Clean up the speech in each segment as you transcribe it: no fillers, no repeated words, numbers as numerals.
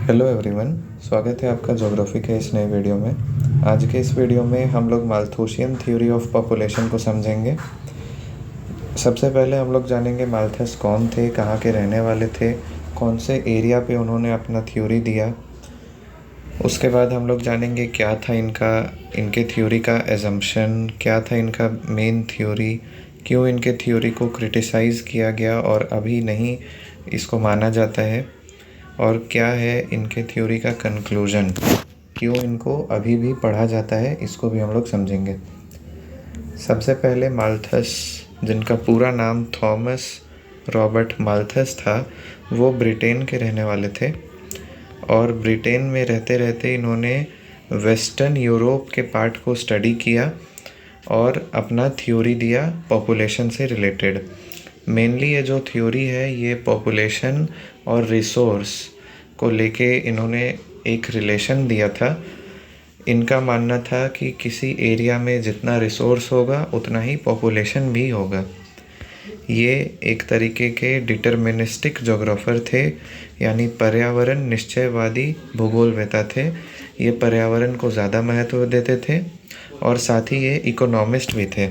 Hello everyone, स्वागत है आपका ज्योग्राफी के इस नए वीडियो में। आज के इस वीडियो में हम लोग माल्थुसियन थ्योरी ऑफ पॉपुलेशन को समझेंगे। सबसे पहले हम लोग जानेंगे माल्थस कौन थे, कहाँ के रहने वाले थे, कौन से एरिया पे उन्होंने अपना थ्योरी दिया। उसके बाद हम लोग जानेंगे क्या था इनके थ्योरी का एजम्पशन, क्या था इनका मेन थ्योरी, क्यों इनके थ्योरी को क्रिटिसाइज़ किया गया और अभी नहीं इसको माना जाता है, और क्या है इनके थ्योरी का कंक्लूजन, क्यों इनको अभी भी पढ़ा जाता है, इसको भी हम लोग समझेंगे। सबसे पहले माल्थस, जिनका पूरा नाम थॉमस रॉबर्ट माल्थस था, वो ब्रिटेन के रहने वाले थे और ब्रिटेन में रहते रहते इन्होंने वेस्टर्न यूरोप के पार्ट को स्टडी किया और अपना थ्योरी दिया पॉपुलेशन से रिलेटेड। मेनली ये जो थ्योरी है ये पॉपुलेशन और रिसोर्स को लेके इन्होंने एक रिलेशन दिया था। इनका मानना था कि किसी एरिया में जितना रिसोर्स होगा उतना ही पॉपुलेशन भी होगा। ये एक तरीके के डिटर्मिनिस्टिक जोग्राफर थे, यानी पर्यावरण निश्चयवादी भूगोलवेता थे। ये पर्यावरण को ज़्यादा महत्व देते थे और साथ ही ये इकोनॉमिस्ट भी थे।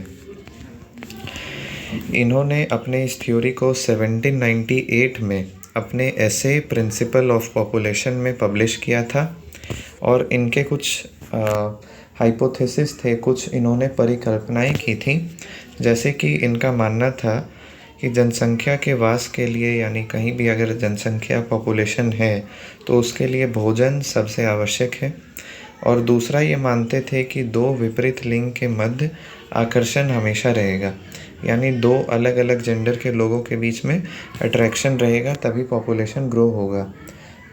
इन्होंने अपने इस थ्योरी को 1798 में अपने ऐसे प्रिंसिपल ऑफ पॉपुलेशन में पब्लिश किया था और इनके कुछ हाइपोथेसिस थे, कुछ इन्होंने परिकल्पनाएं की थी। जैसे कि इनका मानना था कि जनसंख्या के वास के लिए, यानी कहीं भी अगर जनसंख्या पॉपुलेशन है तो उसके लिए भोजन सबसे आवश्यक है। और दूसरा ये मानते थे कि दो विपरीत लिंग के मध्य आकर्षण हमेशा रहेगा, यानी दो अलग अलग जेंडर के लोगों के बीच में अट्रैक्शन रहेगा तभी पॉपुलेशन ग्रो होगा।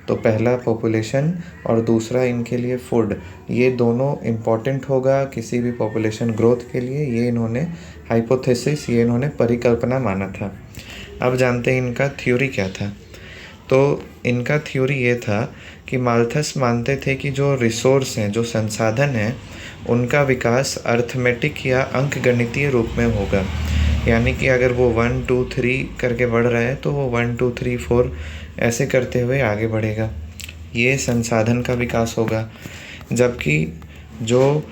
तो पहला पॉपुलेशन और दूसरा इनके लिए फूड, ये दोनों इम्पॉर्टेंट होगा किसी भी पॉपुलेशन ग्रोथ के लिए। ये इन्होंने हाइपोथेसिस, ये इन्होंने परिकल्पना माना था। अब जानते हैं इनका थ्योरी क्या था। तो इनका थ्योरी ये था कि माल्थस मानते थे कि जो रिसोर्स हैं, जो संसाधन हैं, उनका विकास अर्थमेटिक या अंकगणितीय रूप में होगा। यानी कि अगर वो 1 2 3 करके बढ़ रहा है तो वो 1 2 3 4 ऐसे करते हुए आगे बढ़ेगा। ये संसाधन का विकास होगा। जबकि जो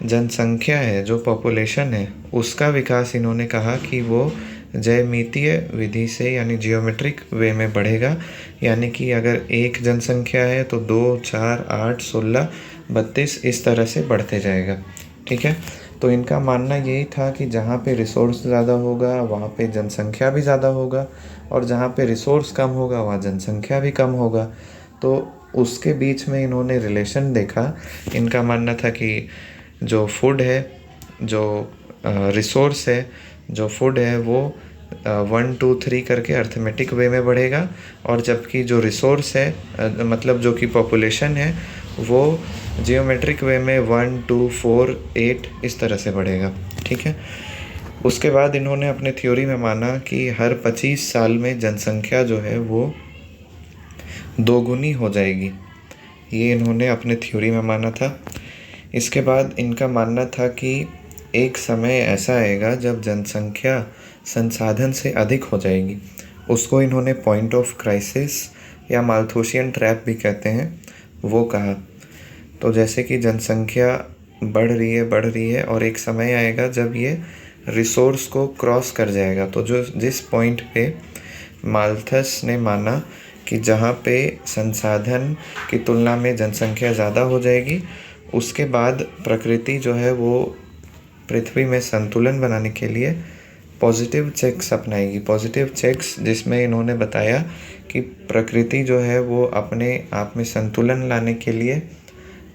जनसंख्या है, जो पॉपुलेशन है, उसका विकास इन्होंने कहा कि वो ज्यामितीय विधि से, यानी जियोमेट्रिक वे में बढ़ेगा। यानी कि अगर एक जनसंख्या है तो 2 4 8 16 32 इस तरह से बढ़ते जाएगा। ठीक है, तो इनका मानना यही था कि जहाँ पे रिसोर्स ज़्यादा होगा वहाँ पे जनसंख्या भी ज़्यादा होगा, और जहाँ पे रिसोर्स कम होगा वहाँ जनसंख्या भी कम होगा। तो उसके बीच में इन्होंने रिलेशन देखा। इनका मानना था कि जो फूड है, जो रिसोर्स है, जो फूड है वो 1 2 3 करके अर्थमेटिक वे में बढ़ेगा, और जबकि जो रिसोर्स है मतलब जो कि पॉपुलेशन है वो जियोमेट्रिक वे में 1 2 4 8 इस तरह से बढ़ेगा। ठीक है, उसके बाद इन्होंने अपने थ्योरी में माना कि हर 25 साल में जनसंख्या जो है वो दोगुनी हो जाएगी। ये इन्होंने अपने थ्योरी में माना था। इसके बाद इनका मानना था कि एक समय ऐसा आएगा जब जनसंख्या संसाधन से अधिक हो जाएगी। उसको इन्होंने पॉइंट ऑफ क्राइसिस या माल्थुसियन ट्रैप भी कहते हैं, वो कहा। तो जैसे कि जनसंख्या बढ़ रही है और एक समय आएगा जब ये रिसोर्स को क्रॉस कर जाएगा। तो जिस पॉइंट पे माल्थस ने माना कि जहाँ पे संसाधन की तुलना में जनसंख्या ज़्यादा हो जाएगी, उसके बाद प्रकृति जो है वो पृथ्वी में संतुलन बनाने के लिए पॉजिटिव चेक्स अपनाएगी। पॉजिटिव चेक्स जिसमें इन्होंने बताया कि प्रकृति जो है वो अपने आप में संतुलन लाने के लिए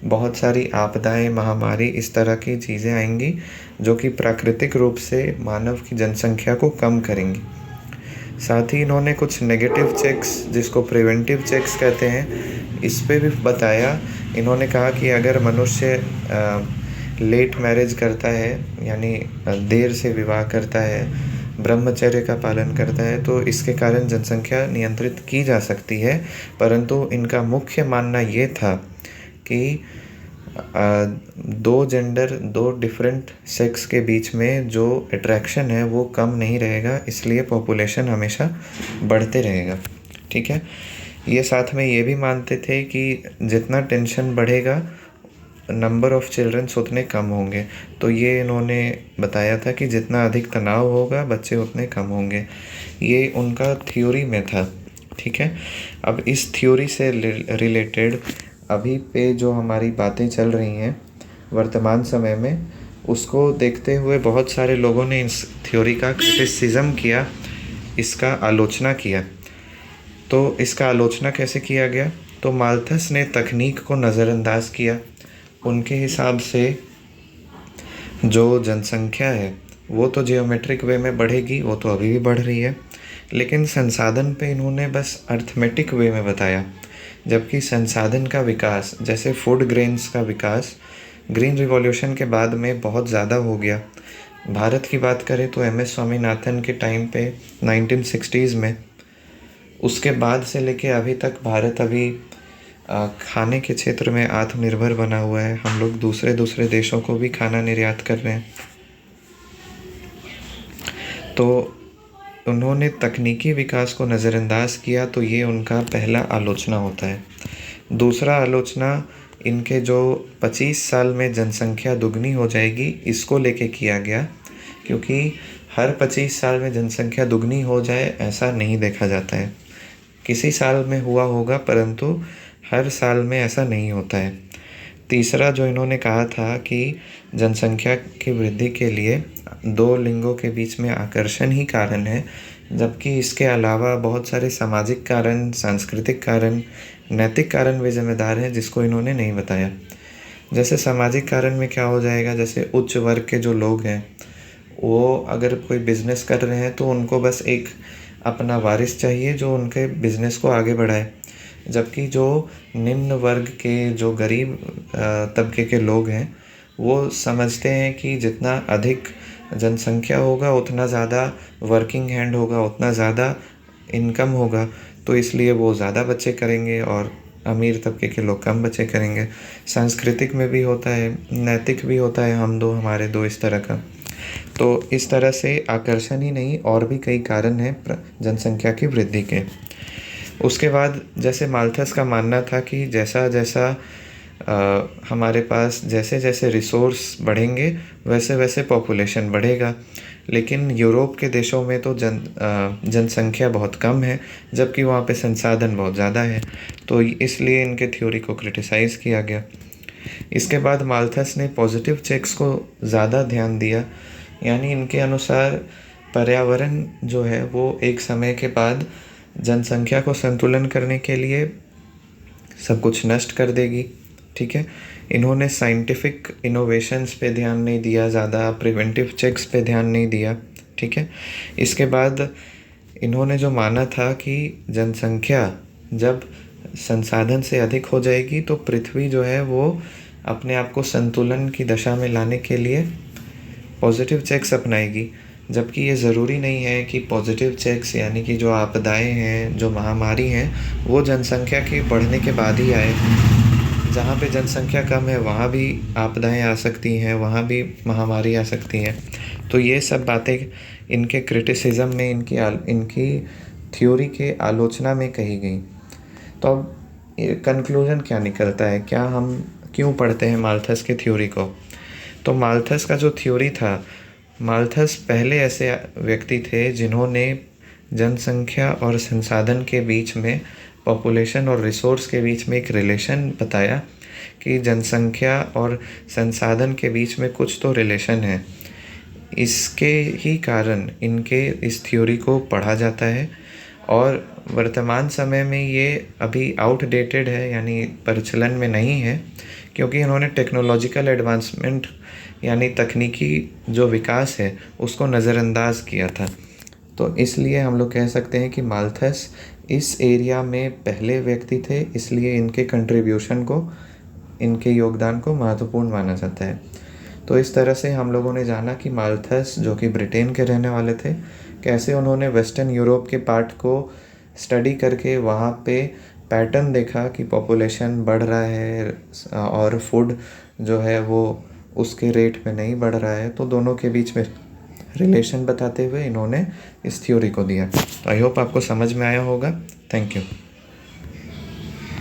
बहुत सारी आपदाएं, महामारी, इस तरह की चीज़ें आएंगी जो कि प्राकृतिक रूप से मानव की जनसंख्या को कम करेंगी। साथ ही इन्होंने कुछ नेगेटिव चेक्स, जिसको प्रिवेंटिव चेक्स कहते हैं, इस पे भी बताया। इन्होंने कहा कि अगर मनुष्य लेट मैरिज करता है, यानी देर से विवाह करता है, ब्रह्मचर्य का पालन करता है, तो इसके कारण जनसंख्या नियंत्रित की जा सकती है। परंतु इनका मुख्य मानना ये था कि दो जेंडर, दो डिफरेंट सेक्स के बीच में जो अट्रैक्शन है वो कम नहीं रहेगा, इसलिए पॉपुलेशन हमेशा बढ़ते रहेगा। ठीक है, ये साथ में ये भी मानते थे कि जितना टेंशन बढ़ेगा नंबर ऑफ़ चिल्ड्रंस उतने कम होंगे। तो ये इन्होंने बताया था कि जितना अधिक तनाव होगा बच्चे उतने कम होंगे। ये उनका थ्योरी में था, ठीक है। अब इस थ्योरी से रिलेटेड अभी पे जो हमारी बातें चल रही हैं वर्तमान समय में, उसको देखते हुए बहुत सारे लोगों ने इस थ्योरी का क्रिटिसिज्म किया, इसका आलोचना किया। तो इसका आलोचना कैसे किया गया? तो माल्थस ने तकनीक को नज़रअंदाज किया। उनके हिसाब से जो जनसंख्या है वो तो जियोमेट्रिक वे में बढ़ेगी, वो तो अभी भी बढ़ रही है, लेकिन संसाधन पे इन्होंने बस अर्थमेटिक वे में बताया। जबकि संसाधन का विकास, जैसे फूड ग्रेन्स का विकास ग्रीन रिवॉल्यूशन के बाद में बहुत ज़्यादा हो गया। भारत की बात करें तो एम.एस. स्वामीनाथन के टाइम पे 1960s में, उसके बाद से लेके अभी तक भारत अभी खाने के क्षेत्र में आत्मनिर्भर बना हुआ है। हम लोग दूसरे दूसरे देशों को भी खाना निर्यात कर रहे हैं। तो उन्होंने तकनीकी विकास को नज़रअंदाज किया, तो ये उनका पहला आलोचना होता है। दूसरा आलोचना इनके जो 25 साल में जनसंख्या दुगनी हो जाएगी इसको लेके किया गया, क्योंकि हर 25 साल में जनसंख्या दुगनी हो जाए ऐसा नहीं देखा जाता है। किसी साल में हुआ होगा परंतु हर साल में ऐसा नहीं होता है। तीसरा जो इन्होंने कहा था कि जनसंख्या की वृद्धि के लिए दो लिंगों के बीच में आकर्षण ही कारण है, जबकि इसके अलावा बहुत सारे सामाजिक कारण, सांस्कृतिक कारण, नैतिक कारण भी जिम्मेदार हैं, जिसको इन्होंने नहीं बताया। जैसे सामाजिक कारण में क्या हो जाएगा, जैसे उच्च वर्ग के जो लोग हैं वो अगर कोई बिज़नेस कर रहे हैं तो उनको बस एक अपना वारिस चाहिए जो उनके बिज़नेस को आगे बढ़ाए। जबकि जो निम्न वर्ग के, जो गरीब तबके के लोग हैं, वो समझते हैं कि जितना अधिक जनसंख्या होगा उतना ज़्यादा वर्किंग हैंड होगा, उतना ज़्यादा इनकम होगा, तो इसलिए वो ज़्यादा बच्चे करेंगे और अमीर तबके के लोग कम बच्चे करेंगे। सांस्कृतिक में भी होता है, नैतिक भी होता है, हम दो हमारे दो, इस तरह का। तो इस तरह से आकर्षण ही नहीं और भी कई कारण हैं जनसंख्या की वृद्धि के। उसके बाद जैसे माल्थस का मानना था कि जैसा जैसा हमारे पास जैसे जैसे रिसोर्स बढ़ेंगे वैसे वैसे पॉपुलेशन बढ़ेगा, लेकिन यूरोप के देशों में तो जनसंख्या बहुत कम है, जबकि वहाँ पे संसाधन बहुत ज़्यादा है। तो इसलिए इनके थ्योरी को क्रिटिसाइज़ किया गया। इसके बाद माल्थस ने पॉजिटिव चेक्स को ज़्यादा ध्यान दिया, यानी इनके अनुसार पर्यावरण जो है वो एक समय के बाद जनसंख्या को संतुलन करने के लिए सब कुछ नष्ट कर देगी, ठीक है। इन्होंने साइंटिफिक इनोवेशंस पे ध्यान नहीं दिया, ज़्यादा प्रिवेंटिव चेक्स पे ध्यान नहीं दिया, ठीक है। इसके बाद इन्होंने जो माना था कि जनसंख्या जब संसाधन से अधिक हो जाएगी तो पृथ्वी जो है वो अपने आप को संतुलन की दशा में लाने के लिए पॉजिटिव चेक्स अपनाएगी। जबकि ये ज़रूरी नहीं है कि पॉजिटिव चेक्स, यानी कि जो आपदाएं हैं, जो महामारी हैं, वो जनसंख्या के बढ़ने के बाद ही आए। जहाँ पे जनसंख्या कम है वहाँ भी आपदाएं आ सकती हैं, वहाँ भी महामारी आ सकती हैं। तो ये सब बातें इनके क्रिटिसिज्म में, इनकी थ्योरी के आलोचना में कही गई। तो अब कंक्लूजन क्या निकलता है, क्या हम क्यों पढ़ते हैं माल्थस के थ्योरी को? तो माल्थस का जो थ्योरी था, माल्थस पहले ऐसे व्यक्ति थे जिन्होंने जनसंख्या और संसाधन के बीच में, पॉपुलेशन और रिसोर्स के बीच में एक रिलेशन बताया कि जनसंख्या और संसाधन के बीच में कुछ तो रिलेशन है। इसके ही कारण इनके इस थ्योरी को पढ़ा जाता है और वर्तमान समय में ये अभी आउटडेटेड है, यानी प्रचलन में नहीं है, क्योंकि इन्होंने टेक्नोलॉजिकल एडवांसमेंट यानी तकनीकी जो विकास है उसको नज़रअंदाज किया था। तो इसलिए हम लोग कह सकते हैं कि माल्थस इस एरिया में पहले व्यक्ति थे, इसलिए इनके कंट्रीब्यूशन को, इनके योगदान को महत्वपूर्ण माना जाता है। तो इस तरह से हम लोगों ने जाना कि माल्थस, जो कि ब्रिटेन के रहने वाले थे, कैसे उन्होंने वेस्टर्न यूरोप के पार्ट को स्टडी करके वहाँ पे पैटर्न देखा कि पॉपुलेशन बढ़ रहा है और फूड जो है वो उसके रेट में नहीं बढ़ रहा है। तो दोनों के बीच में रिलेशन बताते हुए इन्होंने इस थ्योरी को दिया। आई होप आपको समझ में आया होगा। Thank you.